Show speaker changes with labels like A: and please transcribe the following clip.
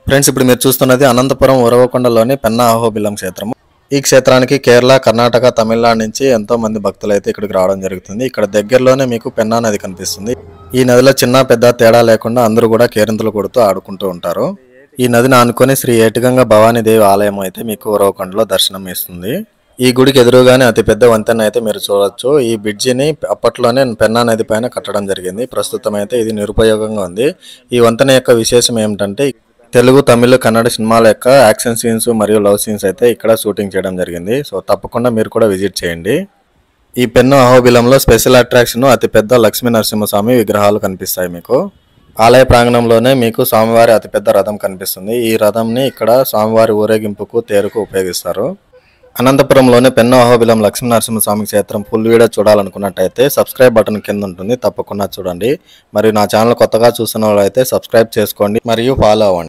A: Friends, ఇప్పుడు మీరు చూస్తున్నది అనంతపురం ఉరవకొండలోని పెన్నా అహోబిలం క్షేత్రం. ఈ క్షేత్రానికి కేరళ, కర్ణాటక, తమిళనాడు నుంచి ఎంతో మంది భక్తులు అయితే ఇక్కడికి రావడం జరుగుతుంది. ఇక్కడ దగ్గరలోనే మీకు పెన్నా నది కనిపిస్తుంది. ఈ నదిలో చిన్న పెద్ద తేడా లేకుండా అందరూ కూడా కేరింతలు కొడుతూ ఆడుకుంటూ ఉంటారు. ఈ నదిని ఆనుకొని శ్రీ ఏటిగంగ భవానీదేవి ఆలయం అయితే మీకు ఉరవకొండలో దర్శనం ఇస్తుంది. ఈ గుడికి ఎదురుగానే అతిపెద్ద వంతెన అయితే మీరు చూడొచ్చు. ఈ బ్రిడ్జిని అప్పట్లోనే పెన్నా నది పైన కట్టడం జరిగింది. ప్రస్తుతం అయితే ఇది నిరుపయోగంగా ఉంది. ఈ వంతెన యొక్క విశేషం ఏమిటంటే తెలుగు, తమిళ, కన్నడ సినిమాల యొక్క యాక్షన్ సీన్స్ మరియు లవ్ సీన్స్ అయితే ఇక్కడ షూటింగ్ చేయడం జరిగింది. సో తప్పకుండా మీరు కూడా విజిట్ చేయండి. ఈ పెన్నా అహోబిలంలో స్పెషల్ అట్రాక్షన్ అతిపెద్ద లక్ష్మీ నరసింహస్వామి విగ్రహాలు కనిపిస్తాయి. మీకు ఆలయ ప్రాంగణంలోనే మీకు స్వామివారి అతిపెద్ద రథం కనిపిస్తుంది. ఈ రథంని ఇక్కడ స్వామివారి ఊరేగింపుకు, తేరుకు ఉపయోగిస్తారు. అనంతపురంలోని పెన్నా అహోబిలం లక్ష్మీ నరసింహస్వామి క్షేత్రం ఫుల్ వీడియో చూడాలనుకున్నట్టయితే సబ్స్క్రైబ్ బటన్ కింద ఉంటుంది, తప్పకుండా చూడండి. మరియు నా ఛానల్ కొత్తగా చూస్తున్న వాళ్ళు అయితే సబ్స్క్రైబ్ చేసుకోండి మరియు ఫాలో అవ్వండి.